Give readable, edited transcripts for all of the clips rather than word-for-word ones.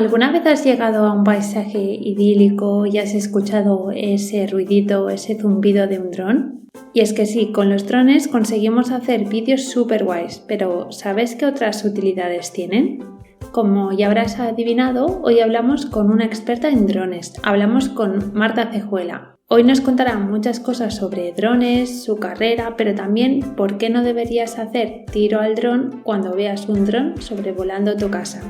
¿Alguna vez has llegado a un paisaje idílico y has escuchado ese ruidito, ese zumbido de un dron? Y es que sí, con los drones conseguimos hacer vídeos súper guays, pero ¿sabes qué otras utilidades tienen? Como ya habrás adivinado, hoy hablamos con una experta en drones. Hablamos con Marta Cejuela. Hoy nos contará muchas cosas sobre drones, su carrera, pero también por qué no deberías hacer tiro al dron cuando veas un dron sobrevolando tu casa.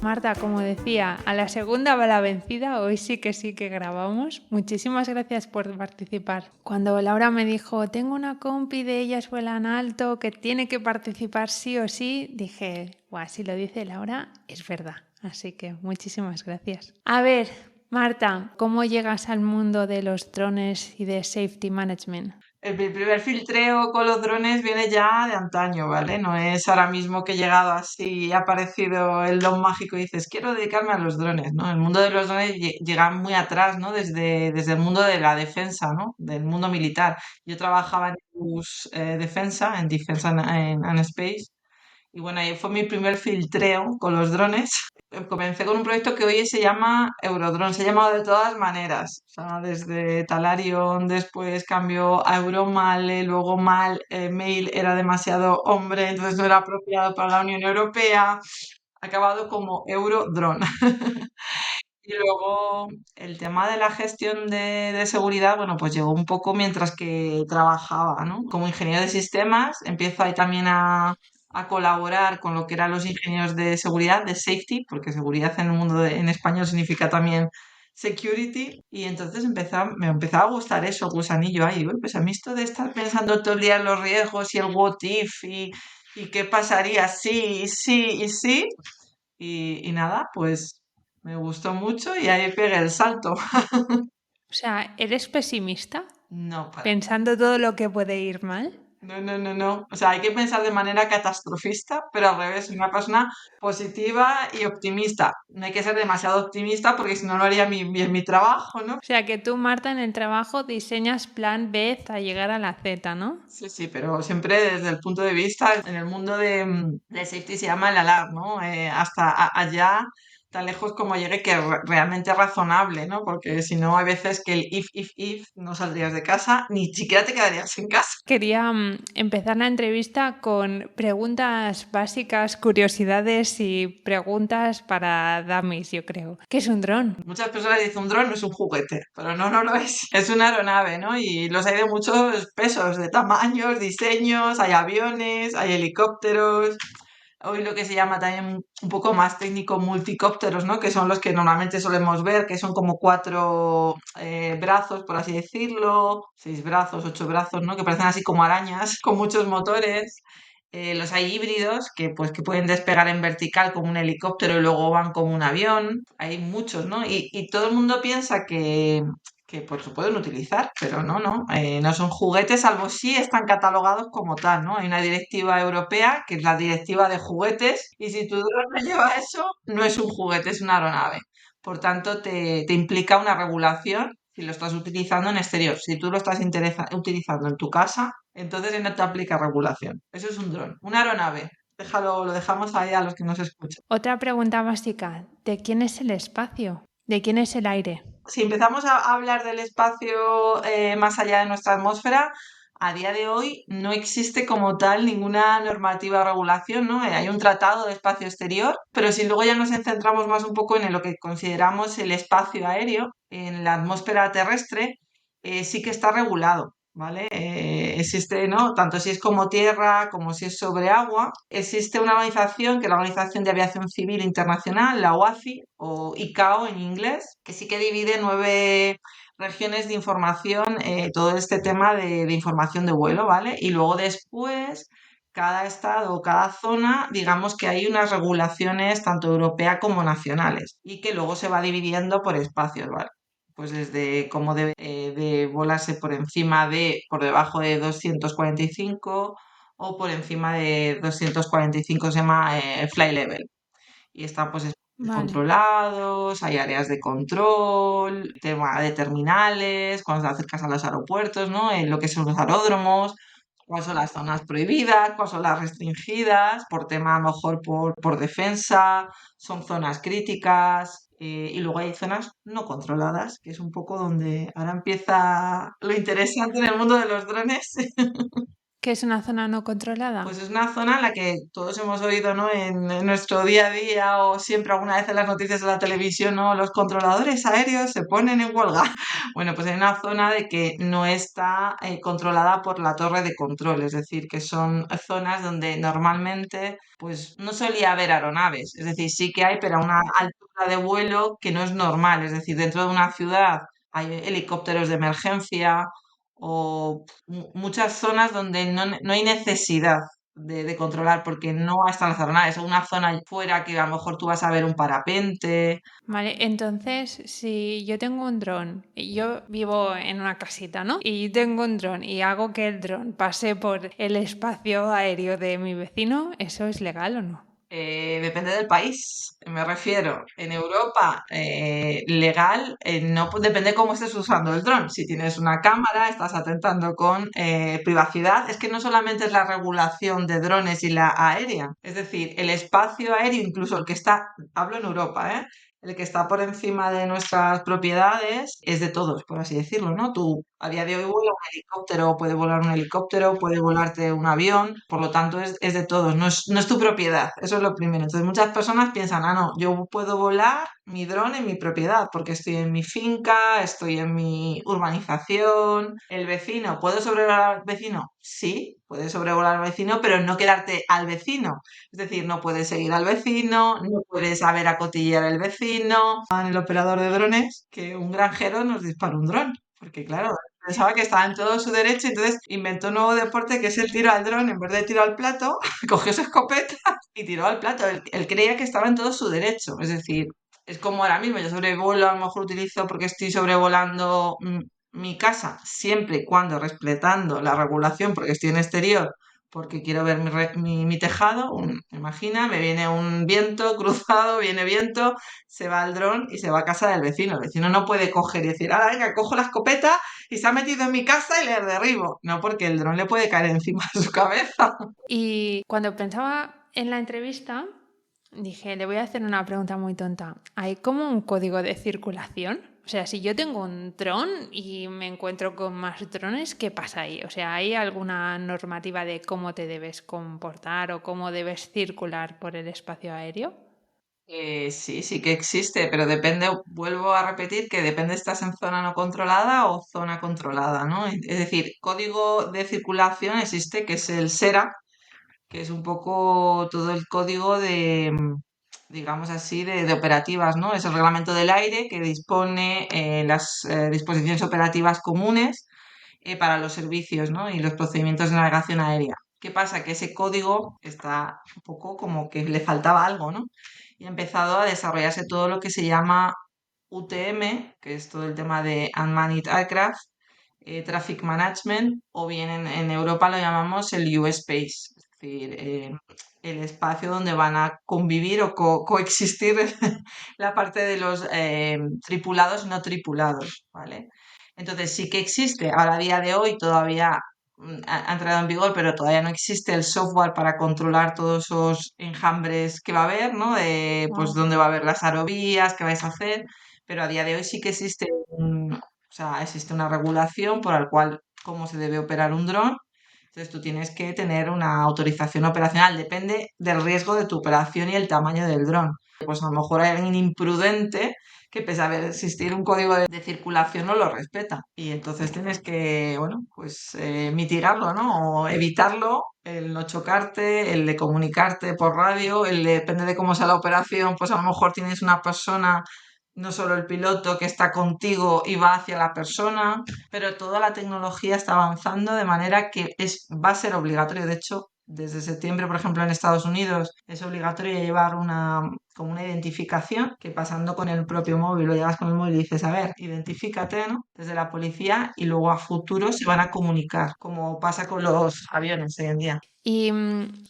Marta, como decía, a la segunda va la vencida, hoy sí que grabamos. Muchísimas gracias por participar. Cuando Laura me dijo, tengo una compi de ellas vuelan alto, que tiene que participar sí o sí, dije, guau, si lo dice Laura, es verdad. Así que muchísimas gracias. A ver, Marta, ¿cómo llegas al mundo de los drones y de safety management? Mi primer filtreo con los drones viene ya de antaño, ¿vale? No es ahora mismo que he llegado así y ha aparecido el don mágico y dices, quiero dedicarme a los drones, ¿no? El mundo de los drones llega muy atrás, ¿no? Desde el mundo de la defensa, ¿no? Del mundo militar. Yo trabajaba en defensa, en Defense and Space, y bueno, ahí fue mi primer filtreo con los drones. Comencé con un proyecto que hoy se llama Eurodrone, se ha llamado de todas maneras. O sea, desde Talarion, después cambió a Euromale, luego Mail era demasiado hombre, entonces no era apropiado para la Unión Europea. Ha acabado como Eurodrone. Y luego el tema de la gestión de seguridad, bueno, pues llegó un poco mientras que trabajaba, ¿no? Como ingeniero de sistemas, empiezo ahí también a colaborar con lo que eran los ingenieros de seguridad, de safety, porque seguridad en el mundo en español significa también security, y entonces me empezaba a gustar eso, gusanillo ahí, uy, pues a mí esto de estar pensando todo el día en los riesgos y el what if y qué pasaría si, y sí, y sí, y nada, pues me gustó mucho y ahí pegué el salto. O sea, ¿eres pesimista? No, ¿Pensando todo lo que puede ir mal? no, no, no, no. O sea, hay que pensar de manera catastrofista, pero al revés, soy una persona positiva y optimista. No hay que ser demasiado optimista porque si no, no haría bien mi trabajo, ¿no? O sea, que tú, Marta, en el trabajo diseñas plan B hasta llegar a la Z, ¿no? Sí, sí, pero siempre desde el punto de vista, en el mundo de safety se llama el alarm, ¿no? Hasta allá, tan lejos como llegue, que realmente es razonable, ¿no? Porque si no, hay veces que el if, no saldrías de casa, ni siquiera te quedarías en casa. Quería empezar la entrevista con preguntas básicas, curiosidades y preguntas para dummies, yo creo. ¿Qué es un dron? Muchas personas dicen un dron no es un juguete, pero no, no lo es. Es una aeronave, ¿no? Y los hay de muchos pesos, de tamaños, diseños, hay aviones, hay helicópteros. Hoy lo que se llama también un poco más técnico multicópteros, ¿no? Que son los que normalmente solemos ver, que son como cuatro brazos, por así decirlo, 6 brazos, 8 brazos, ¿no? Que parecen así como arañas, con muchos motores. Los hay híbridos que pueden despegar en vertical como un helicóptero y luego van como un avión. Hay muchos, ¿no? Y todo el mundo piensa que pues se pueden utilizar, pero no, no, no son juguetes, salvo si están catalogados como tal, ¿no? Hay una directiva europea que es la directiva de juguetes y si tu dron no lleva eso, no es un juguete, es una aeronave. Por tanto, te implica una regulación si lo estás utilizando en exterior. Si tú lo estás utilizando en tu casa, entonces no te aplica regulación. Eso es un dron, una aeronave. Lo dejamos ahí a los que nos escuchan. Otra pregunta básica. ¿De quién es el espacio? ¿De quién es el aire? Si empezamos a hablar del espacio más allá de nuestra atmósfera, a día de hoy no existe como tal ninguna normativa o regulación, ¿no? Hay un tratado de espacio exterior, pero si luego ya nos centramos más un poco en lo que consideramos el espacio aéreo, en la atmósfera terrestre, sí que está regulado. ¿Vale? Existe, ¿no? Tanto si es como tierra, como si es sobre agua. Existe una organización, que es la Organización de Aviación Civil Internacional, la OACI, o ICAO en inglés, que sí que divide 9 regiones de información, todo este tema de información de vuelo, ¿vale? Y luego después, cada estado o cada zona, digamos que hay unas regulaciones tanto europeas como nacionales y que luego se va dividiendo por espacios, ¿vale? Pues desde cómo debe de volarse por debajo de 245 o por encima de 245 se llama fly level. Y están pues espacios Vale. controlados, hay áreas de control, tema de terminales, cuando te acercas a los aeropuertos, ¿no? En lo que son los aeródromos, cuáles son las zonas prohibidas, cuáles son las restringidas, por tema a lo mejor por defensa, son zonas críticas, y luego hay zonas no controladas, que es un poco donde ahora empieza lo interesante en el mundo de los drones. ¿Qué es una zona no controlada? Pues es una zona en la que todos hemos oído, ¿no? En nuestro día a día o siempre alguna vez en las noticias de la televisión, ¿no? Los controladores aéreos se ponen en huelga. Bueno, pues hay una zona de que no está controlada por la torre de control, es decir, que son zonas donde normalmente pues no solía haber aeronaves, es decir, sí que hay, pero a una altura de vuelo que no es normal, es decir, dentro de una ciudad hay helicópteros de emergencia o muchas zonas donde no hay necesidad de controlar porque no están las aeronaves, o una zona fuera que a lo mejor tú vas a ver un parapente. Vale, entonces si yo tengo un dron, y yo vivo en una casita, ¿no? Y tengo un dron y hago que el dron pase por el espacio aéreo de mi vecino, ¿eso es legal o no? Depende del país, me refiero. En Europa, legal, no depende cómo estés usando el dron. Si tienes una cámara, estás atentando con privacidad. Es que no solamente es la regulación de drones y la aérea, es decir, el espacio aéreo, incluso el que está, hablo en Europa, ¿eh? El que está por encima de nuestras propiedades es de todos, por así decirlo, ¿no? Tú a día de hoy vuela un helicóptero, puede volar un helicóptero, puede volarte un avión, por lo tanto es de todos, no es tu propiedad, eso es lo primero. Entonces muchas personas piensan, ah, no, yo puedo volar mi dron en mi propiedad porque estoy en mi finca, estoy en mi urbanización, el vecino, ¿puedo sobrevolar al vecino? Sí, puedes sobrevolar al vecino, pero no quedarte al vecino. Es decir, no puedes seguir al vecino, no puedes saber acotillar al vecino. En el operador de drones, que un granjero nos disparó un dron, porque claro, pensaba que estaba en todo su derecho, entonces inventó un nuevo deporte que es el tiro al dron, en vez de tiro al plato, cogió su escopeta y tiró al plato. Él creía que estaba en todo su derecho, es decir, es como ahora mismo, yo sobrevuelo, a lo mejor utilizo porque estoy sobrevolando mi casa, siempre y cuando respetando la regulación, porque estoy en exterior, porque quiero ver mi tejado, imagina, me viene un viento cruzado, viene viento, se va al dron y se va a casa del vecino. El vecino no puede coger y decir, ahora venga, cojo la escopeta y se ha metido en mi casa y le derribo. No, porque el dron le puede caer encima de su cabeza. Y cuando pensaba en la entrevista, dije, le voy a hacer una pregunta muy tonta. ¿Hay como un código de circulación? O sea, si yo tengo un dron y me encuentro con más drones, ¿qué pasa ahí? O sea, ¿hay alguna normativa de cómo te debes comportar o cómo debes circular por el espacio aéreo? Sí, sí que existe, pero depende, vuelvo a repetir que depende si estás en zona no controlada o zona controlada, ¿no? Es decir, código de circulación existe, que es el SERA, que es un poco todo el código de, digamos así, de operativas, ¿no? Es el reglamento del aire que dispone las disposiciones operativas comunes para los servicios, ¿no? Y los procedimientos de navegación aérea. ¿Qué pasa? Que ese código está un poco como que le faltaba algo, ¿no? Y ha empezado a desarrollarse todo lo que se llama UTM, que es todo el tema de Unmanned Aircraft, Traffic Management, o bien en Europa lo llamamos el U-Space, es decir, el espacio donde van a convivir o coexistir la parte de los tripulados y no tripulados, ¿vale? Entonces sí que existe, ahora a día de hoy todavía ha entrado en vigor, pero todavía no existe el software para controlar todos esos enjambres que va a haber, ¿no? De pues Wow. dónde va a haber las aerovías, qué vais a hacer, pero a día de hoy sí que existe o sea, existe una regulación por la cual cómo se debe operar un dron. Entonces tú tienes que tener una autorización operacional, depende del riesgo de tu operación y el tamaño del dron. Pues a lo mejor hay alguien imprudente que pese a haber existir un código de circulación no lo respeta. Y entonces tienes que, bueno, pues mitigarlo, ¿no? O evitarlo, el no chocarte, el de comunicarte por radio, depende de cómo sea la operación, pues a lo mejor tienes una persona, no solo el piloto que está contigo y va hacia la persona, pero toda la tecnología está avanzando de manera que va a ser obligatorio. De hecho, desde septiembre, por ejemplo, en Estados Unidos es obligatorio llevar como una identificación que pasando con el propio móvil, lo llevas con el móvil y dices, a ver, identifícate, ¿no? Desde la policía y luego a futuro se van a comunicar, como pasa con los aviones hoy en día. Y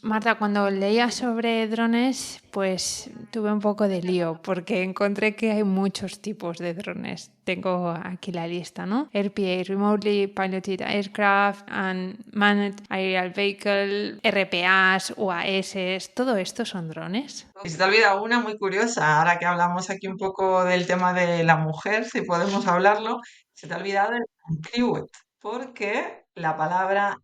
Marta, cuando leía sobre drones, pues tuve un poco de lío porque encontré que hay muchos tipos de drones. tengo aquí la lista, ¿no? RPA, Remotely Piloted Aircraft and Manned Aerial Vehicle, RPAs, UAS, ¿todo esto son drones? Y se te ha olvidado una muy curiosa, ahora que hablamos aquí un poco del tema de la mujer, si podemos hablarlo, se te ha olvidado el uncrewed, porque la palabra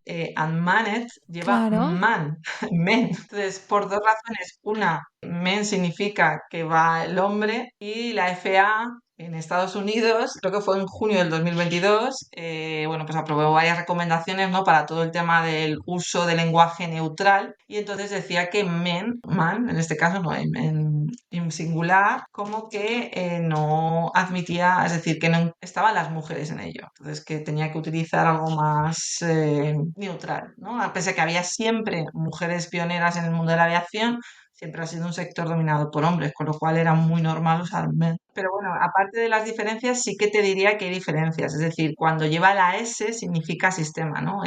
unmanned lleva Claro. man, men. Entonces, por dos razones. Una, men significa que va el hombre, y la FAA en Estados Unidos, creo que fue en junio del 2022, bueno, pues aprobó varias recomendaciones, ¿no? Para todo el tema del uso del lenguaje neutral, y entonces decía que men, man, en este caso no, en singular, como que no admitía, es decir, que no estaban las mujeres en ello, entonces que tenía que utilizar algo más neutral, ¿no? A pesar de que había siempre mujeres pioneras en el mundo de la aviación, siempre ha sido un sector dominado por hombres, con lo cual era muy normal usar men. Pero bueno, aparte de las diferencias, sí que te diría que hay diferencias. Es decir, cuando lleva la S significa sistema, ¿no?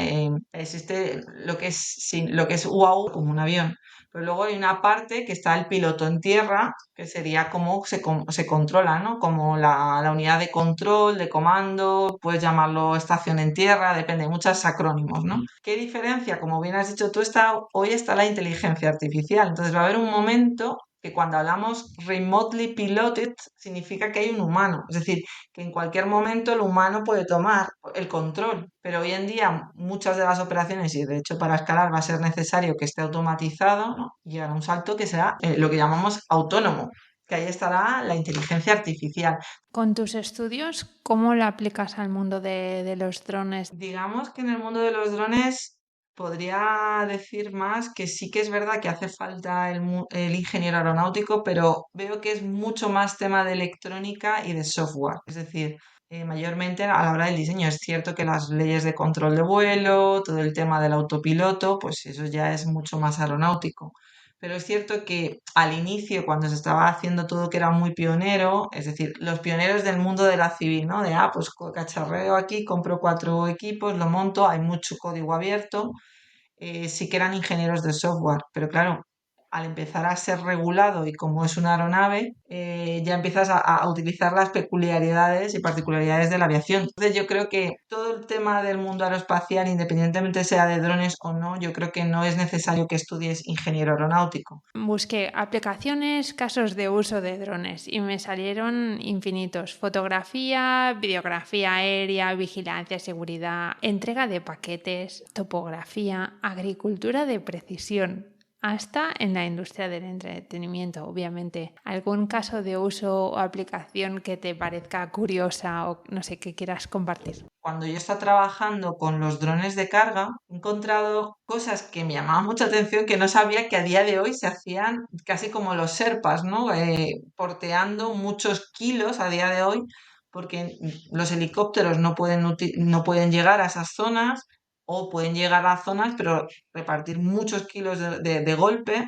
Existe lo que es UAU como un avión. Pero luego hay una parte que está el piloto en tierra, que sería cómo se controla, ¿no? Como la unidad de control, de comando, puedes llamarlo estación en tierra, depende, muchos acrónimos, ¿no? ¿Qué diferencia? Como bien has dicho tú, hoy está la inteligencia artificial. Entonces va a haber un momento que cuando hablamos remotely piloted significa que hay un humano. Es decir, que en cualquier momento el humano puede tomar el control. Pero hoy en día muchas de las operaciones, y de hecho para escalar va a ser necesario que esté automatizado, ¿no? Y llegará un salto que será lo que llamamos autónomo, que ahí estará la inteligencia artificial. Con tus estudios, ¿cómo lo aplicas al mundo de los drones? Digamos que en el mundo de los drones podría decir más que sí que es verdad que hace falta el ingeniero aeronáutico, pero veo que es mucho más tema de electrónica y de software. Es decir, mayormente a la hora del diseño. Es cierto que las leyes de control de vuelo, todo el tema del autopiloto, pues eso ya es mucho más aeronáutico. Pero es cierto que al inicio, cuando se estaba haciendo todo que era muy pionero, es decir, los pioneros del mundo de la civil, ¿no? Pues cacharreo aquí, compro 4 equipos, lo monto, hay mucho código abierto, sí que eran ingenieros de software, pero claro, al empezar a ser regulado y como es una aeronave, ya empiezas a utilizar las peculiaridades y particularidades de la aviación. Entonces yo creo que todo el tema del mundo aeroespacial, independientemente sea de drones o no, yo creo que no es necesario que estudies ingeniero aeronáutico. Busqué aplicaciones, casos de uso de drones y me salieron infinitos. Fotografía, videografía aérea, vigilancia, seguridad, entrega de paquetes, topografía, agricultura de precisión, hasta en la industria del entretenimiento, obviamente. ¿Algún caso de uso o aplicación que te parezca curiosa o no sé, que quieras compartir? Cuando yo estaba trabajando con los drones de carga, he encontrado cosas que me llamaban mucha atención, que no sabía que a día de hoy se hacían casi como los Sherpas, ¿no? Porteando muchos kilos a día de hoy, porque los helicópteros no pueden llegar a esas zonas, o pueden llegar a zonas, pero repartir muchos kilos de golpe.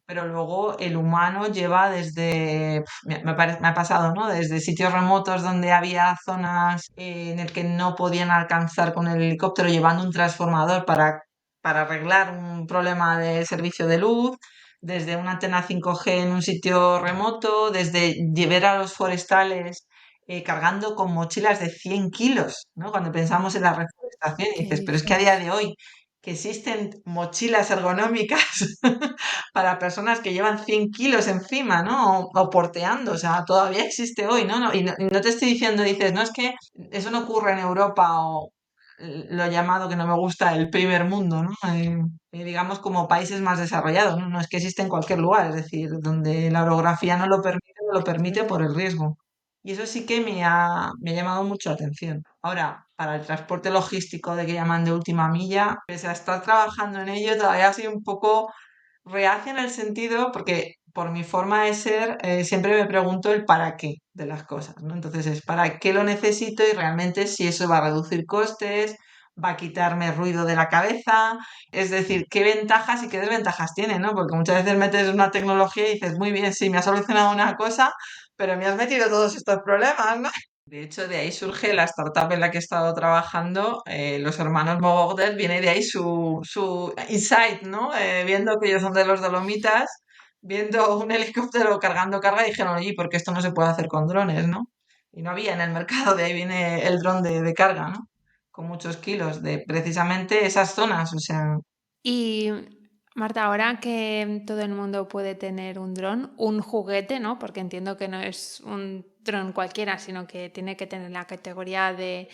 Pero luego el humano lleva desde, me ha pasado, ¿no? Desde sitios remotos donde había zonas en el que no podían alcanzar con el helicóptero, llevando un transformador para arreglar un problema de servicio de luz, desde una antena 5G en un sitio remoto, desde llevar a los forestales cargando con mochilas de 100 kilos, ¿no? Cuando pensamos en la reforestación y ¿Qué dices, pero es que a día dices? de hoy que existen mochilas ergonómicas para personas que llevan 100 kilos encima, ¿no? O porteando, o sea, todavía existe hoy, ¿no? Y no te estoy diciendo, dices, no, es que eso no ocurre en Europa, o lo llamado, que no me gusta, el primer mundo, ¿no? Digamos como países más desarrollados, ¿no? No es que existe en cualquier lugar, es decir, donde la orografía no lo permite por el riesgo. Y eso sí que me ha llamado mucho la atención. Ahora, para el transporte logístico de que llaman de última milla, pese a estar trabajando en ello, todavía soy un poco reacia en el sentido, porque por mi forma de ser, siempre me pregunto el para qué de las cosas, ¿no? Entonces es para qué lo necesito, y realmente si eso va a reducir costes, va a quitarme ruido de la cabeza, es decir, qué ventajas y qué desventajas tiene, ¿no? Porque muchas veces metes una tecnología y dices, muy bien, sí, me ha solucionado una cosa, pero me has metido todos estos problemas, ¿no? De hecho, de ahí surge la startup en la que he estado trabajando, los hermanos Mogordet, viene de ahí su insight, ¿no? Viendo que ellos son de los Dolomitas, viendo un helicóptero cargando carga, dijeron, oye, ¿por qué esto no se puede hacer con drones, ¿no? y no había en el mercado, de ahí viene el dron de carga, ¿no? Con muchos kilos de precisamente esas zonas, o sea, Y Marta, ahora que todo el mundo puede tener un dron, un juguete, ¿no? Porque entiendo que no es un dron cualquiera, sino que tiene que tener la categoría del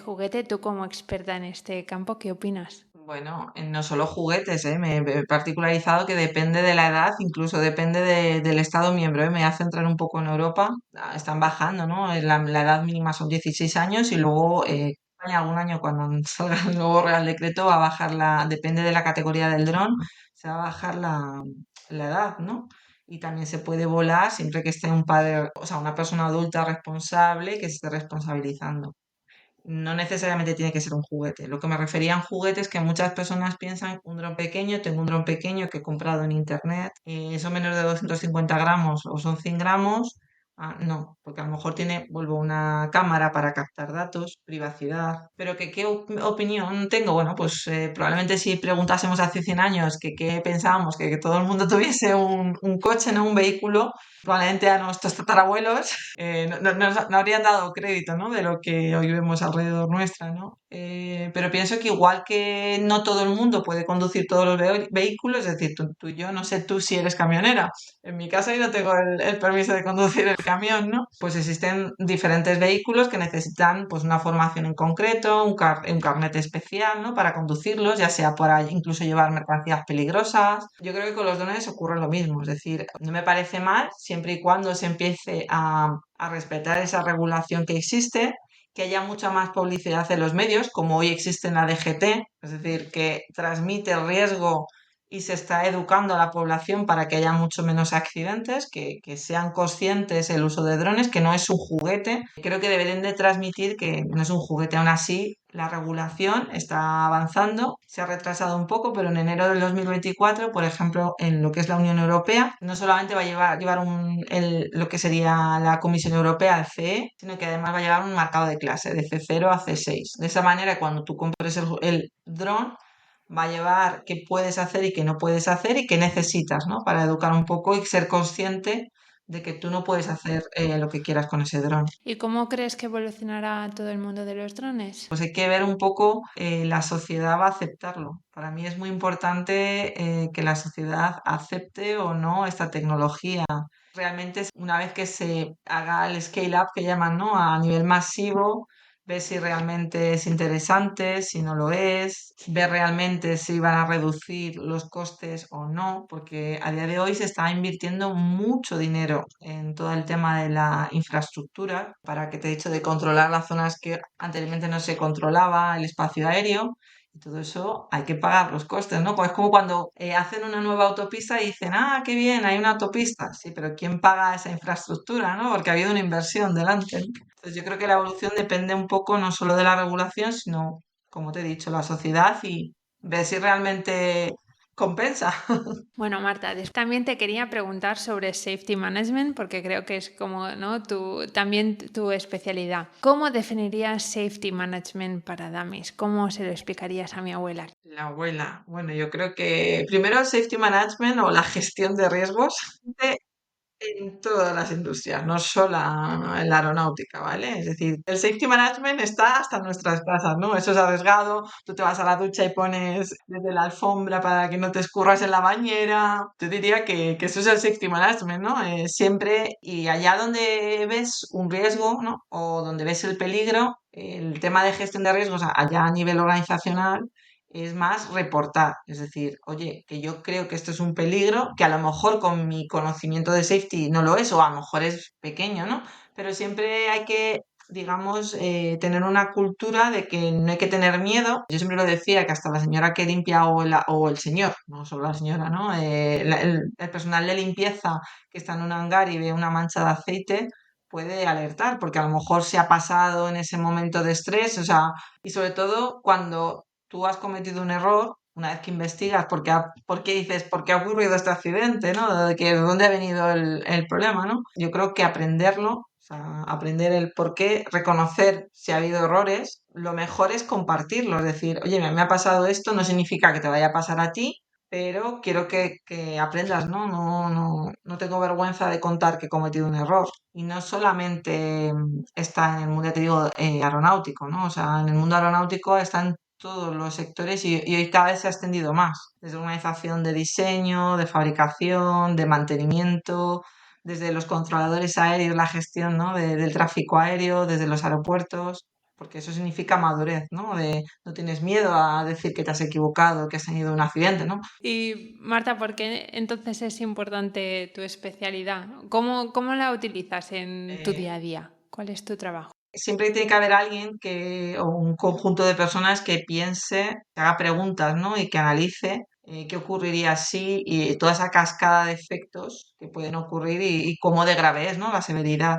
juguete. Tú como experta en este campo, ¿qué opinas? bueno, no solo juguetes, ¿eh? Me he particularizado que depende de la edad, incluso depende del Estado miembro, ¿eh? Me hace entrar un poco en Europa, están bajando, ¿no? La edad mínima son 16 años y luego España algún año cuando salga el nuevo Real Decreto va a bajar depende de la categoría del dron, se va a bajar la edad, ¿no? Y también se puede volar siempre que esté un padre, o sea, una persona adulta responsable que se esté responsabilizando. No necesariamente tiene que ser un juguete. Lo que me refería a un juguete es que muchas personas piensan un dron pequeño, tengo un dron pequeño que he comprado en internet, son menos de 250 gramos o son 100 gramos. Ah, no, porque a lo mejor tiene, vuelvo, una cámara para captar datos, privacidad. Pero que qué opinión tengo, bueno, pues probablemente si preguntásemos hace 100 años que qué pensábamos, que todo el mundo tuviese un coche, no un vehículo, probablemente a nuestros tatarabuelos no habrían dado crédito, ¿no? De lo que hoy vemos alrededor nuestra, ¿no? Pero pienso que igual que no todo el mundo puede conducir todos los vehículos, es decir, tú y yo, no sé tú si eres camionera, en mi caso yo no tengo el permiso de conducir el camión, ¿no? Pues existen diferentes vehículos que necesitan pues una formación en concreto, un carnet especial, ¿no? Para conducirlos, ya sea para incluso llevar mercancías peligrosas. Yo creo que con los drones ocurre lo mismo, es decir, no me parece mal siempre y cuando se empiece a respetar esa regulación que existe, que haya mucha más publicidad en los medios, como hoy existe en la DGT, es decir, que transmite el riesgo y se está educando a la población para que haya mucho menos accidentes, que sean conscientes el uso de drones, que no es un juguete. Creo que deberían de transmitir que no es un juguete. Aún así, la regulación está avanzando, se ha retrasado un poco, pero en enero del 2024, por ejemplo, en lo que es la Unión Europea, no solamente va a llevar lo que sería la Comisión Europea, el CE, sino que además va a llevar un marcado de clase, de C0 a C6. De esa manera, cuando tú compres el dron, va a llevar qué puedes hacer y qué no puedes hacer y qué necesitas, ¿no? Para educar un poco y ser consciente de que tú no puedes hacer lo que quieras con ese dron. ¿Y cómo crees que evolucionará todo el mundo de los drones? Pues hay que ver un poco, la sociedad va a aceptarlo. Para mí es muy importante que la sociedad acepte o no esta tecnología. Realmente, una vez que se haga el scale up que llaman, ¿no? A nivel masivo, ver si realmente es interesante, si no lo es, ver realmente si van a reducir los costes o no, porque a día de hoy se está invirtiendo mucho dinero en todo el tema de la infraestructura, para que te he dicho de controlar las zonas que anteriormente no se controlaba, el espacio aéreo. Y todo eso hay que pagar los costes, ¿no? Pues es como cuando hacen una nueva autopista y dicen, ah, qué bien, hay una autopista. Sí, pero ¿quién paga esa infraestructura, no? Porque ha habido una inversión delante, ¿no? Entonces yo creo que la evolución depende un poco no solo de la regulación, sino, como te he dicho, la sociedad y ver si realmente compensa. Bueno, Marta, también te quería preguntar sobre safety management, porque creo que es como, ¿no? También tu especialidad. ¿Cómo definirías safety management para dummies? ¿Cómo se lo explicarías a mi abuela? La abuela. Bueno, yo creo que primero el safety management o la gestión de riesgos en todas las industrias, no solo en la aeronáutica, ¿vale? Es decir, el safety management está hasta en nuestras casas, ¿no? Eso es arriesgado, tú te vas a la ducha y pones desde la alfombra para que no te escurras en la bañera. Yo diría que eso es el safety management, ¿no? Siempre y allá donde ves un riesgo, ¿no? O donde ves el peligro, el tema de gestión de riesgos allá a nivel organizacional es más reportar, es decir, oye, que yo creo que esto es un peligro, que a lo mejor con mi conocimiento de safety no lo es, o a lo mejor es pequeño, ¿no? Pero siempre hay que, digamos, tener una cultura de que no hay que tener miedo. Yo siempre lo decía, que hasta la señora que limpia o el señor, no solo la señora, ¿no? El personal de limpieza que está en un hangar y ve una mancha de aceite puede alertar, porque a lo mejor se ha pasado en ese momento de estrés, o sea, y sobre todo cuando tú has cometido un error, una vez que investigas por qué dices, por qué ha ocurrido este accidente, ¿no? De dónde ha venido el problema, ¿no? Yo creo que aprenderlo, o sea, aprender el por qué, reconocer si ha habido errores, lo mejor es compartirlo, es decir, oye, me ha pasado esto, no significa que te vaya a pasar a ti, pero quiero que aprendas, ¿no? No tengo vergüenza de contar que he cometido un error. Y no solamente está en el mundo, ya te digo, aeronáutico, ¿no? O sea, en el mundo aeronáutico están todos los sectores y hoy cada vez se ha extendido más, desde organización de diseño, de fabricación, de mantenimiento, desde los controladores aéreos, la gestión, ¿no? del tráfico aéreo, desde los aeropuertos, porque eso significa madurez, ¿no? De no tienes miedo a decir que te has equivocado, que has tenido un accidente, ¿no? Y Marta, ¿por qué entonces es importante tu especialidad? ¿Cómo la utilizas en tu Eh, día a día? ¿Cuál es tu trabajo? Siempre tiene que haber alguien o un conjunto de personas que piense, que haga preguntas, ¿no? Y que analice qué ocurriría si y toda esa cascada de efectos que pueden ocurrir y cómo de grave es, ¿no? La severidad.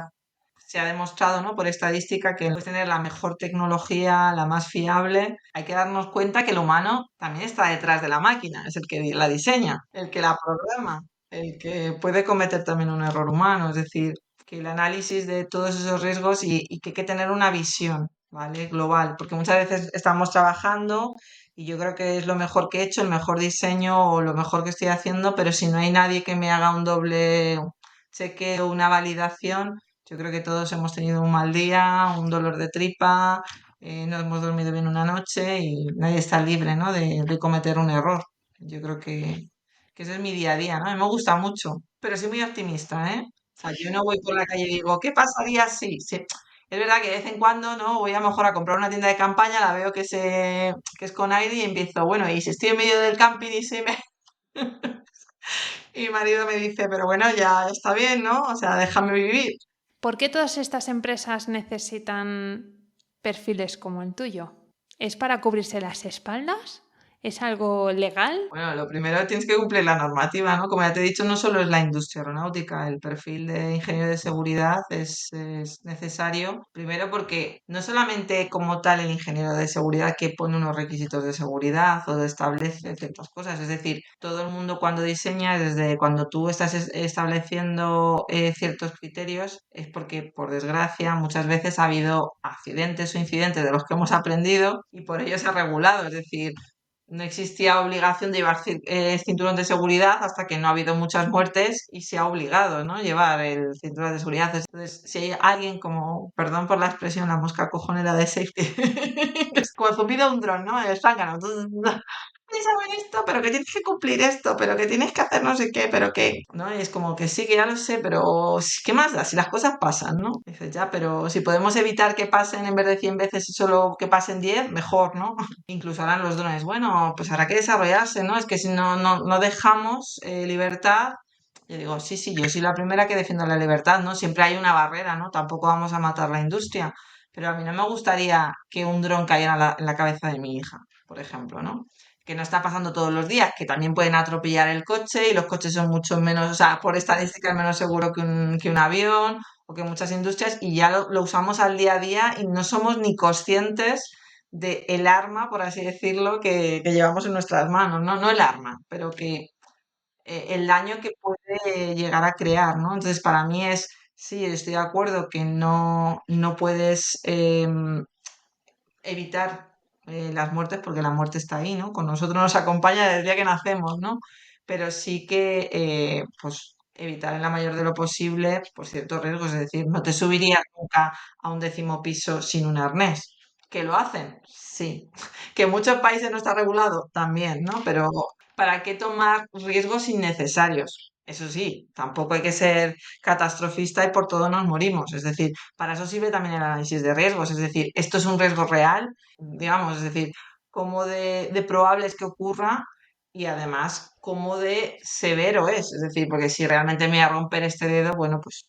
Se ha demostrado, ¿no? Por estadística que puedes tener la mejor tecnología, la más fiable. Hay que darnos cuenta que el humano también está detrás de la máquina, es el que la diseña, el que la programa, el que puede cometer también un error humano. Es decir, que el análisis de todos esos riesgos y que hay que tener una visión, ¿vale? Global, porque muchas veces estamos trabajando y yo creo que es lo mejor que he hecho, el mejor diseño o lo mejor que estoy haciendo, pero si no hay nadie que me haga un doble chequeo, una validación, yo creo que todos hemos tenido un mal día, un dolor de tripa, no hemos dormido bien una noche y nadie está libre, ¿no? de cometer un error. Yo creo que ese es mi día a día, ¿no? A mí me gusta mucho, pero soy muy optimista, ¿eh? O sea, yo no voy por la calle y digo, ¿qué pasaría si? Sí. Es verdad que de vez en cuando, ¿no? Voy a lo mejor a comprar una tienda de campaña, la veo que es con aire y empiezo, bueno, y si estoy en medio del camping y se me... Y mi marido me dice, pero bueno, ya está bien, ¿no? O sea, déjame vivir. ¿Por qué todas estas empresas necesitan perfiles como el tuyo? ¿Es para cubrirse las espaldas? ¿Es algo legal? Bueno, lo primero tienes que cumplir la normativa, ¿no? Como ya te he dicho, no solo es la industria aeronáutica, el perfil de ingeniero de seguridad es necesario, primero porque no solamente como tal el ingeniero de seguridad que pone unos requisitos de seguridad o establece ciertas cosas, es decir, todo el mundo cuando diseña, desde cuando tú estás estableciendo ciertos criterios, es porque, por desgracia, muchas veces ha habido accidentes o incidentes de los que hemos aprendido y por ello se ha regulado, es decir, no existía obligación de llevar cinturón de seguridad hasta que no ha habido muchas muertes y se ha obligado, ¿no? Llevar el cinturón de seguridad. Entonces, si hay alguien como, perdón por la expresión, la mosca cojonera de safety, es como el zumbido de un dron, ¿no? El zángano. Tienes que saber esto, pero que tienes que cumplir esto, pero que tienes que hacer no sé qué, pero que, ¿no? Y es como que sí, que ya lo sé, pero ¿qué más da? Si las cosas pasan, ¿no? Dices, ya, pero si podemos evitar que pasen en vez de 100 veces y solo que pasen 10, mejor, ¿no? Incluso harán los drones. Bueno, pues habrá que desarrollarse, ¿no? Es que si no dejamos libertad, yo digo, sí, sí, yo soy la primera que defiendo la libertad, ¿no? Siempre hay una barrera, ¿no? Tampoco vamos a matar la industria, pero a mí no me gustaría que un dron cayera en la cabeza de mi hija, por ejemplo, ¿no? Que no está pasando todos los días, que también pueden atropellar el coche y los coches son mucho menos, o sea, por estadística es menos seguro que un avión o que muchas industrias y ya lo usamos al día a día y no somos ni conscientes del arma, por así decirlo, que llevamos en nuestras manos, ¿no? No el arma, pero que el daño que puede llegar a crear, ¿no? Entonces, para mí sí, estoy de acuerdo que no puedes evitar las muertes porque la muerte está ahí, ¿no? Con nosotros nos acompaña desde el día que nacemos, ¿no? Pero sí que, pues, evitar en la mayor de lo posible, por ciertos riesgos, es decir, no te subirías nunca a un 10.º piso sin un arnés. ¿Que lo hacen? Sí. ¿Que en muchos países no está regulado? También, ¿no? Pero ¿para qué tomar riesgos innecesarios? Eso sí, tampoco hay que ser catastrofista y por todo nos morimos. Es decir, para eso sirve también el análisis de riesgos. Es decir, esto es un riesgo real, digamos, es decir, cómo de probable es que ocurra y además cómo de severo es. Es decir, porque si realmente me voy a romper este dedo, bueno, pues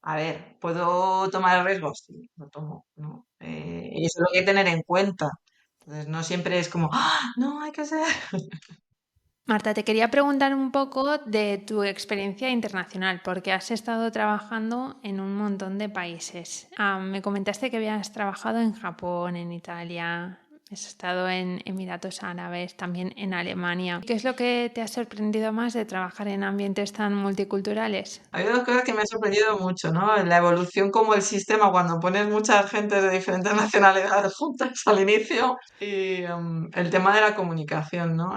a ver, ¿puedo tomar el riesgo? Sí, lo tomo, ¿no? Y eso es lo que hay que tener en cuenta. Entonces, no siempre es como, ¡ah! No, hay que ser. Marta, te quería preguntar un poco de tu experiencia internacional, porque has estado trabajando en un montón de países. Me comentaste que habías trabajado en Japón, en Italia, has estado en Emiratos Árabes, también en Alemania. ¿Qué es lo que te ha sorprendido más de trabajar en ambientes tan multiculturales? Hay dos cosas que me han sorprendido mucho, ¿no? La evolución como el sistema cuando pones muchas gentes de diferentes nacionalidades juntas al inicio y el tema de la comunicación, ¿no?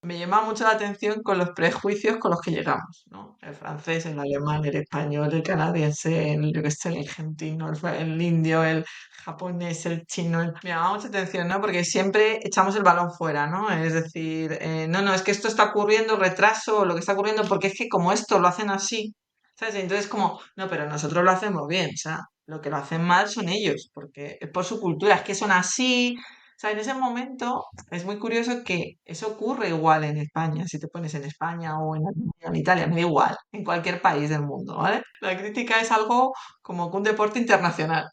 Me llama mucho la atención con los prejuicios con los que llegamos, ¿no? El francés, el alemán, el español, el canadiense, el, yo qué sé, el argentino, el indio, el japonés, el chino. Me llama mucha atención, ¿no? Porque siempre echamos el balón fuera, ¿no? Es decir, no, no, es que esto está ocurriendo, retraso, lo que está ocurriendo, porque es que como esto lo hacen así, ¿sabes? Entonces como, no, pero nosotros lo hacemos bien, o sea, lo que lo hacen mal son ellos, porque es por su cultura, es que son así. O sea, en ese momento es muy curioso que eso ocurre igual en España, si te pones en España o en Alemania o en Italia, me da igual, en cualquier país del mundo, ¿vale? La crítica es algo como que un deporte internacional.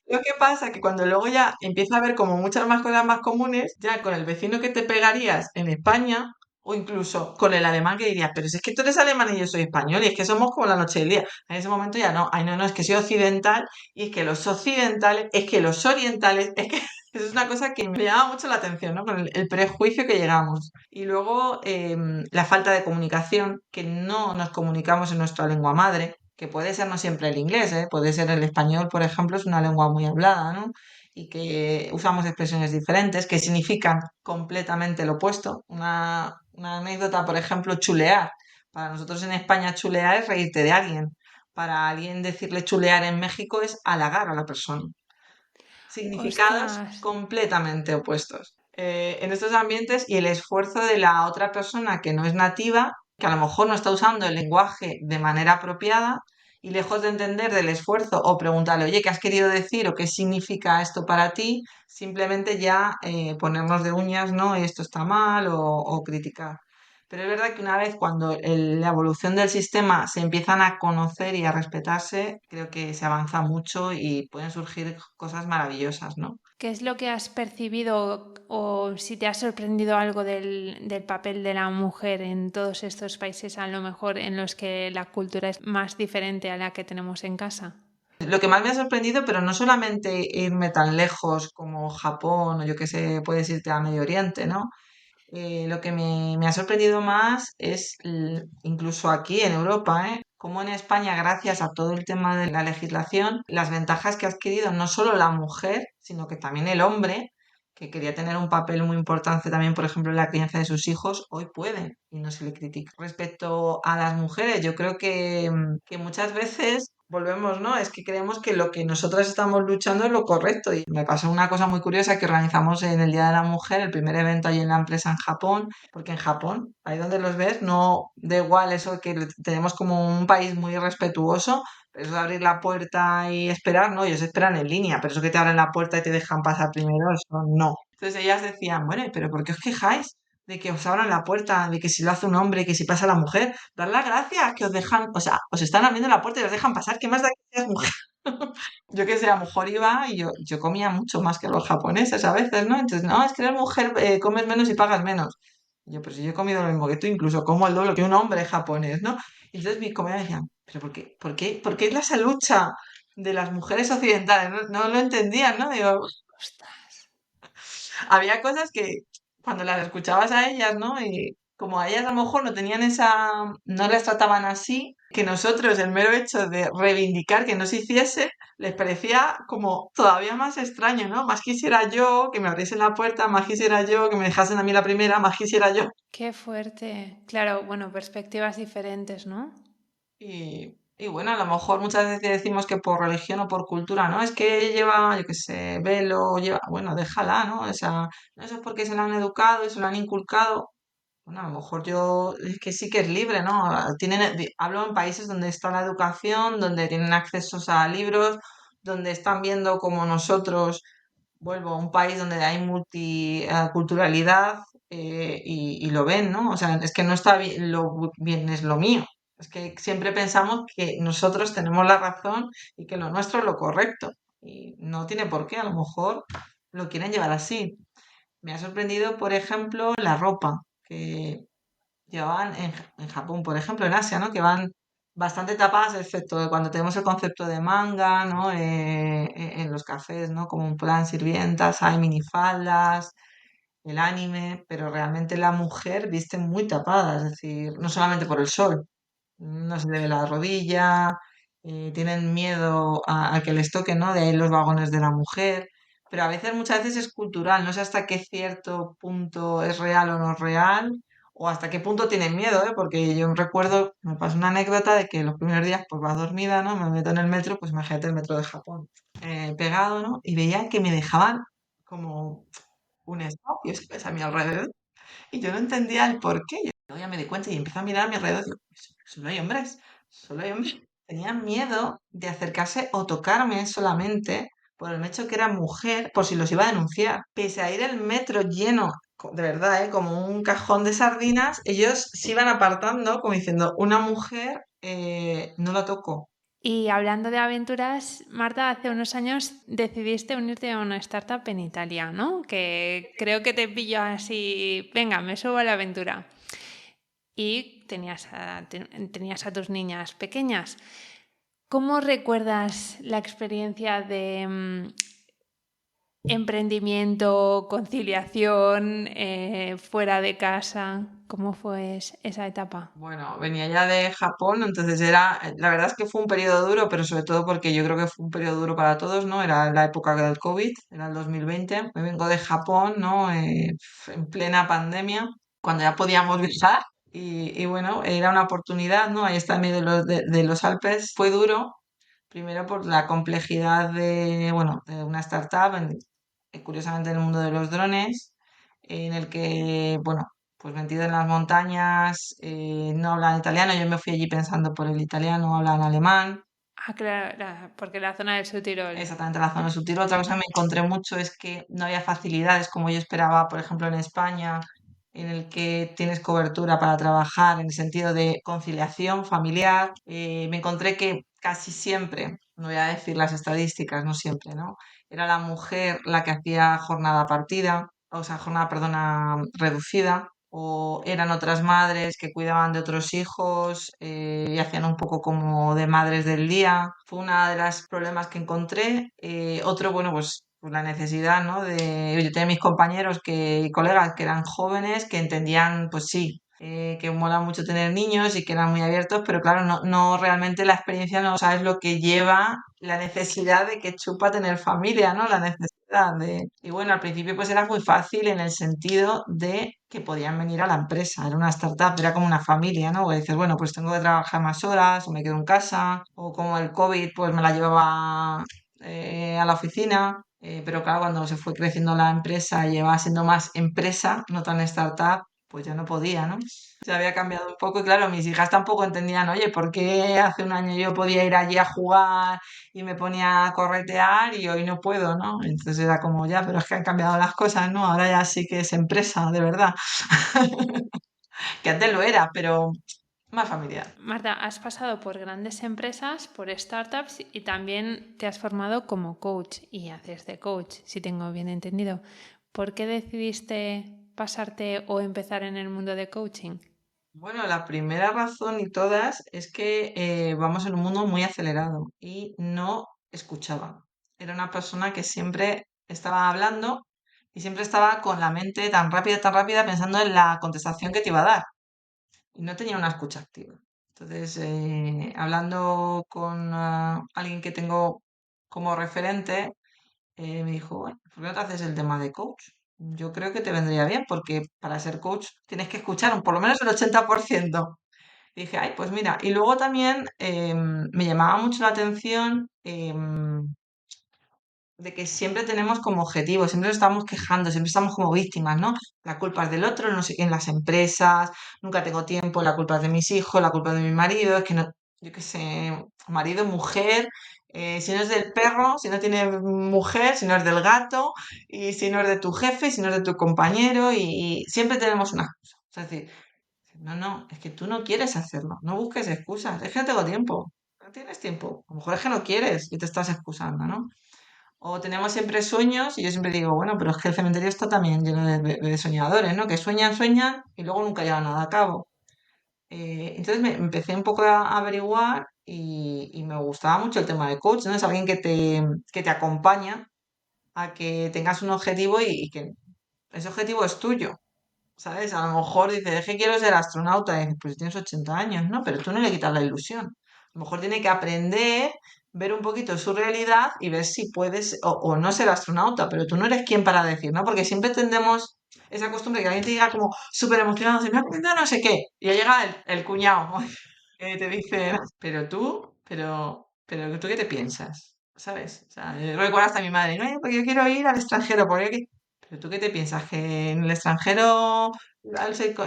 Lo que pasa es que cuando luego ya empieza a haber como muchas más cosas más comunes, ya con el vecino que te pegarías en España, o incluso con el alemán que dirías, pero si es que tú eres alemán y yo soy español, y es que somos como la noche y el día. En ese momento ya no, ay no, no, es que soy occidental, y es que los occidentales, es que los orientales, es que eso es una cosa que me llama mucho la atención, ¿no? Con el prejuicio que llegamos. Y luego la falta de comunicación, que no nos comunicamos en nuestra lengua madre, que puede ser no siempre el inglés, ¿eh? Puede ser el español, por ejemplo, es una lengua muy hablada, ¿no? Y que usamos expresiones diferentes que significan completamente lo opuesto. Una anécdota, por ejemplo, chulear. Para nosotros en España chulear es reírte de alguien. Para alguien decirle chulear en México es halagar a la persona. Significados Ostras, completamente opuestos. En estos ambientes y el esfuerzo de la otra persona que no es nativa, que a lo mejor no está usando el lenguaje de manera apropiada y lejos de entender del esfuerzo o preguntarle, oye, ¿qué has querido decir o qué significa esto para ti? Simplemente ya ponernos de uñas, ¿no? Esto está mal o criticar. Pero es verdad que una vez cuando la evolución del sistema se empiezan a conocer y a respetarse, creo que se avanza mucho y pueden surgir cosas maravillosas, ¿no? ¿qué es lo que has percibido o si te ha sorprendido algo del papel de la mujer en todos estos países, a lo mejor en los que la cultura es más diferente a la que tenemos en casa? Lo que más me ha sorprendido, pero no solamente irme tan lejos como Japón o yo qué sé, puedes irte a Medio Oriente, ¿no? Lo que me ha sorprendido más es incluso aquí en Europa, ¿eh? Como en España, gracias a todo el tema de la legislación, las ventajas que ha adquirido no solo la mujer, sino que también el hombre, que quería tener un papel muy importante también, por ejemplo, en la crianza de sus hijos, hoy puede y no se le critica. Respecto a las mujeres, yo creo que muchas veces volvemos, ¿no? Es que creemos que lo que nosotras estamos luchando es lo correcto. Y me pasó una cosa muy curiosa que organizamos en el Día de la Mujer, el primer evento allí en la empresa en Japón, porque en Japón, ahí donde los ves, no da igual eso que tenemos como un país muy respetuoso, pero eso de abrir la puerta y esperar, no, ellos esperan en línea, pero eso que te abren la puerta y te dejan pasar primero, eso no. Entonces ellas decían, bueno, pero ¿por qué os quejáis de que os abran la puerta, de que si lo hace un hombre, que si pasa la mujer? Dar las gracias que os dejan, o sea, os están abriendo la puerta y os dejan pasar, ¿qué más da que seas mujer? Yo que sé, a lo mejor iba y yo comía mucho más que los japoneses a veces, ¿no? Entonces, no, es que eres mujer, comes menos y pagas menos. Y yo, pero si yo he comido lo mismo que tú, incluso como el doble que un hombre japonés, ¿no? Y entonces mis compañeros decían, pero ¿por qué es esa lucha de las mujeres occidentales? No, no lo entendían, ¿no? Digo, Ostras. había cosas que cuando las escuchabas a ellas, ¿no? Y como a ellas a lo mejor no tenían no las trataban así, que nosotros el mero hecho de reivindicar que no se hiciese, les parecía como todavía más extraño, ¿no? Más quisiera yo que me abriesen la puerta, más quisiera yo que me dejasen a mí la primera, más quisiera yo. Qué fuerte. Claro, bueno, perspectivas diferentes, ¿no? Y bueno, a lo mejor muchas veces decimos que por religión o por cultura, ¿no? Es que lleva, yo qué sé, velo, lleva, bueno, déjala, ¿no? O sea, no, eso es porque se la han educado y se lo han inculcado. Bueno, a lo mejor yo es que sí que es libre, ¿no? Hablo en países donde está la educación, donde tienen accesos a libros, donde están viendo como nosotros, vuelvo a un país donde hay multiculturalidad y lo ven, ¿no? O sea, es que no está bien, bien es lo mío. Es que siempre pensamos que nosotros tenemos la razón y que lo nuestro es lo correcto. Y no tiene por qué, a lo mejor lo quieren llevar así. Me ha sorprendido, por ejemplo, la ropa que llevaban en Japón, por ejemplo, en Asia, ¿no? Que van bastante tapadas, excepto de cuando tenemos el concepto de manga, ¿no? En los cafés, ¿no? Como un plan sirvientas, hay minifaldas, el anime, pero realmente la mujer viste muy tapada, es decir, no solamente por el sol, no se le ve la rodilla, tienen miedo a que les toque, ¿no? De ahí los vagones de la mujer. Pero a veces, muchas veces es cultural, no sé hasta qué cierto punto es real o no es real, o hasta qué punto tienen miedo, ¿eh? Porque yo recuerdo, me pasó una anécdota de que los primeros días pues vas dormida, ¿no? Me meto en el metro, pues imagínate el metro de Japón, pegado, ¿no? Y veía que me dejaban como un espacio, ¿sabes? A mi alrededor. Y yo no entendía el por qué. Yo ya me di cuenta y empecé a mirar a mi alrededor y digo, solo hay hombres, solo hay hombres. Tenían miedo de acercarse o tocarme solamente por el hecho que era mujer, por si los iba a denunciar. Pese a ir el metro lleno, de verdad, como un cajón de sardinas, ellos se iban apartando como diciendo, una mujer no la toco. Y hablando de aventuras, Marta, hace unos años decidiste unirte a una startup en Italia, ¿no? Que creo que te pilló así, venga, me subo a la aventura. Y tenías a tus niñas pequeñas. ¿Cómo recuerdas la experiencia de emprendimiento, conciliación, fuera de casa? ¿Cómo fue esa etapa? Bueno, venía ya de Japón, entonces la verdad es que fue un periodo duro, pero sobre todo porque yo creo que fue un periodo duro para todos, ¿no? Era la época del COVID, era el 2020. Me vengo de Japón, ¿no? En plena pandemia, cuando ya podíamos viajar. Y bueno, era una oportunidad, ¿no? Ahí está en medio de los Alpes. Fue duro, primero por la complejidad bueno, de una startup, curiosamente en el mundo de los drones, en el que, bueno, pues metido en las montañas, no hablan italiano, yo me fui allí pensando por el italiano, hablan alemán, Ah, claro, porque la zona del Subtirol. exactamente la zona de Subtiro. Otra cosa que me encontré mucho es que no había facilidades como yo esperaba, por ejemplo, en España, en el que tienes cobertura para trabajar en el sentido de conciliación familiar. Me encontré que casi siempre, no voy a decir las estadísticas, no siempre, ¿no? Era la mujer la que hacía jornada partida, o sea, jornada, perdona, reducida, o eran otras madres que cuidaban de otros hijos y hacían un poco como de madres del día. Fue uno de los problemas que encontré. Otro, bueno, pues la necesidad, ¿no? Yo tenía mis compañeros y colegas que eran jóvenes, que entendían, pues sí, que mola mucho tener niños y que eran muy abiertos, pero claro, no realmente la experiencia no sabes lo que lleva la necesidad de que chupa tener familia, ¿no? La necesidad de... Y bueno, al principio pues era muy fácil en el sentido de que podían venir a la empresa, era una startup, era como una familia, ¿no? O dices, bueno, pues tengo que trabajar más horas o me quedo en casa, o como el COVID pues me la llevaba a la oficina. Pero claro, cuando se fue creciendo la empresa y llevaba siendo más empresa, no tan startup, pues ya no podía, ¿no? Se había cambiado un poco y claro, mis hijas tampoco entendían, oye, ¿por qué hace un año yo podía ir allí a jugar y me ponía a corretear y hoy no puedo, ¿no? Entonces era como, ya, pero es que han cambiado las cosas, ¿no? Ahora ya sí que es empresa, de verdad. Que antes lo era, pero más familiar. Marta, has pasado por grandes empresas, por startups y también te has formado como coach y haces de coach, si tengo bien entendido. ¿Por qué decidiste pasarte o empezar en el mundo de coaching? Bueno, la primera razón y todas es que vamos en un mundo muy acelerado y no escuchaba. Era una persona que siempre estaba hablando y siempre estaba con la mente tan rápida, pensando en la contestación que te iba a dar y no tenía una escucha activa. Entonces, hablando con alguien que tengo como referente, me dijo, bueno, ¿por qué no te haces el tema de coach? Yo creo que te vendría bien porque para ser coach tienes que escuchar por lo menos el 80%. Y dije, ay, pues mira, y luego también me llamaba mucho la atención de que siempre tenemos como objetivo, siempre nos estamos quejando, siempre estamos como víctimas, ¿no? La culpa es del otro, no sé qué, en las empresas, nunca tengo tiempo, la culpa es de mis hijos, la culpa es de mi marido, es que no, yo qué sé, marido, mujer, si no es del perro, si no tiene mujer, si no es del gato, y si no es de tu jefe, si no es de tu compañero, y siempre tenemos una excusa. Es decir, no, es que tú no quieres hacerlo, no busques excusas, es que no tengo tiempo, no tienes tiempo, a lo mejor es que no quieres y te estás excusando, ¿no? O tenemos siempre sueños y yo siempre digo, bueno, pero es que el cementerio está también lleno de soñadores, ¿no? Que sueñan y luego nunca llevan nada a cabo. Entonces me empecé un poco a averiguar y me gustaba mucho el tema de coach, ¿no? Es alguien que te acompaña a que tengas un objetivo y que ese objetivo es tuyo, ¿sabes? A lo mejor dices, es que quiero ser astronauta, y dices, pues tienes 80 años, ¿no? Pero tú no le quitas la ilusión. A lo mejor tiene que aprender, ver un poquito su realidad y ver si puedes o no ser astronauta, pero tú no eres quien para decir, ¿no? Porque siempre tendemos esa costumbre que alguien te diga como súper emocionado, se me ha comentado no sé qué, y ya llega el cuñado que te dice, pero ¿tú qué te piensas? ¿Sabes? O sea, yo recuerdo hasta a mi madre, no, porque yo quiero ir al extranjero, pero ¿tú qué te piensas? ¿Que en el extranjero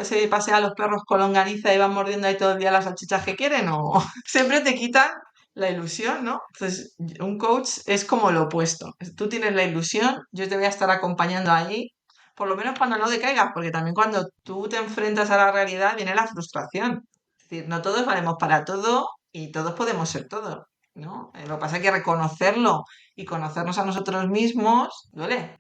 se pasea a los perros con longaniza y van mordiendo ahí todo el día las salchichas que quieren? ¿O siempre te quitan la ilusión, ¿no? Entonces, un coach es como lo opuesto. Tú tienes la ilusión, yo te voy a estar acompañando ahí, por lo menos cuando no decaigas, porque también cuando tú te enfrentas a la realidad viene la frustración. Es decir, no todos valemos para todo y todos podemos ser todo, ¿no? Lo que pasa es que reconocerlo y conocernos a nosotros mismos duele.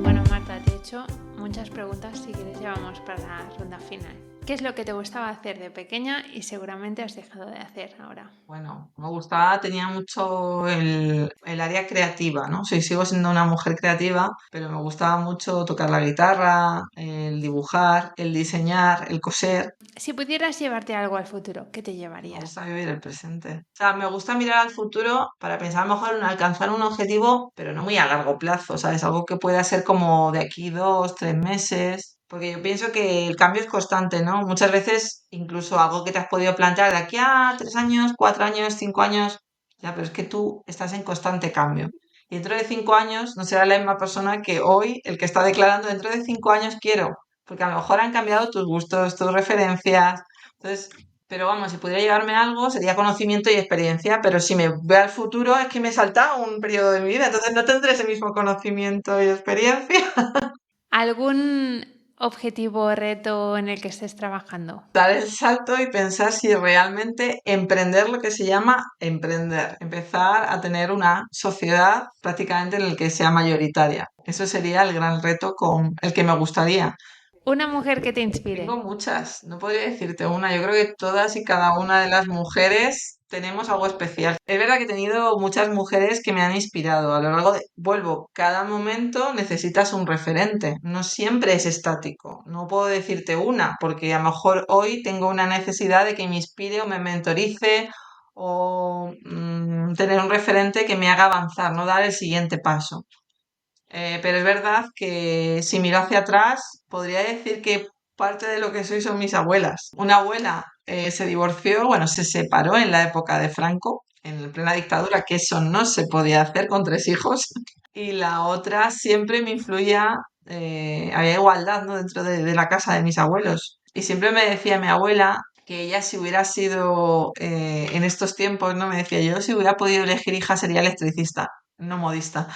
Bueno, Marta, te he hecho muchas preguntas. Si quieres, ya vamos para la ronda final. ¿Qué es lo que te gustaba hacer de pequeña y seguramente has dejado de hacer ahora? Bueno, me gustaba, tenía mucho el área creativa, ¿no? Sigo siendo una mujer creativa, pero me gustaba mucho tocar la guitarra, el dibujar, el diseñar, el coser. Si pudieras llevarte algo al futuro, ¿qué te Me llevarías? gusta vivir el presente. O sea, me gusta mirar al futuro para pensar mejor en alcanzar un objetivo, pero no muy a largo plazo, ¿sabes? Algo que pueda ser como de aquí 2, 3 meses. Porque yo pienso que el cambio es constante, ¿no? Muchas veces, incluso algo que te has podido plantear de aquí a 3 años, 4 años, 5 años, ya, pero es que tú estás en constante cambio. Y dentro de 5 años no será la misma persona que hoy el que está declarando dentro de 5 años quiero. Porque a lo mejor han cambiado tus gustos, tus referencias. Entonces, pero vamos, si pudiera llevarme algo, sería conocimiento y experiencia, pero si me voy al futuro es que me he saltado un periodo de mi vida, entonces no tendré ese mismo conocimiento y experiencia. ¿Algún objetivo o reto en el que estés trabajando? Dar el salto y pensar si realmente emprender lo que se llama emprender, empezar a tener una sociedad prácticamente en la que sea mayoritaria. Eso sería el gran reto con el que me gustaría. Una mujer que te Tengo inspire. muchas, no podría decirte una. Yo creo que todas y cada una de las mujeres tenemos algo especial. Es verdad que he tenido muchas mujeres que me han inspirado. A lo largo de, vuelvo, cada momento necesitas un referente. No siempre es estático. No puedo decirte una, porque a lo mejor hoy tengo una necesidad de que me inspire o me mentorice o tener un referente que me haga avanzar, no dar el siguiente paso. Pero es verdad que si miro hacia atrás, podría decir que parte de lo que soy son mis abuelas. Una abuela se divorció, bueno, se separó en la época de Franco, en plena dictadura, que eso no se podía hacer con 3 hijos. Y la otra siempre me influía, había igualdad, ¿no? Dentro de la casa de mis abuelos. Y siempre me decía mi abuela que ella si hubiera sido en estos tiempos, ¿no? Me decía, yo si hubiera podido elegir hija sería electricista, no modista.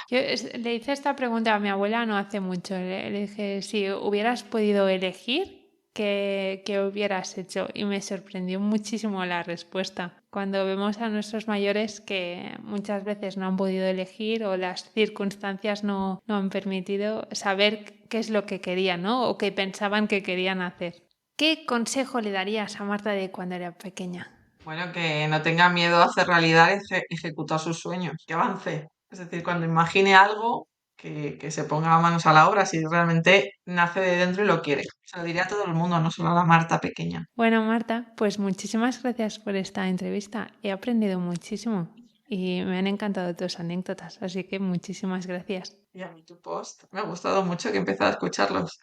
Le hice esta pregunta a mi abuela no hace mucho. Le dije, si hubieras podido elegir, ¿qué hubieras hecho? Y me sorprendió muchísimo la respuesta. Cuando vemos a nuestros mayores que muchas veces no han podido elegir o las circunstancias no han permitido saber qué es lo que querían, ¿no? O qué pensaban que querían hacer. ¿Qué consejo le darías a Marta de cuando era pequeña? Bueno, que no tenga miedo a hacer realidad, ejecutar sus sueños, que avance. Es decir, cuando imagine algo, que se ponga manos a la obra si realmente nace de dentro y lo quiere. Se lo diría a todo el mundo, no solo a la Marta pequeña. Bueno, Marta, pues muchísimas gracias por esta entrevista. He aprendido muchísimo y me han encantado tus anécdotas, así que muchísimas gracias. Y a mí tu post. Me ha gustado mucho que empecé a escucharlos.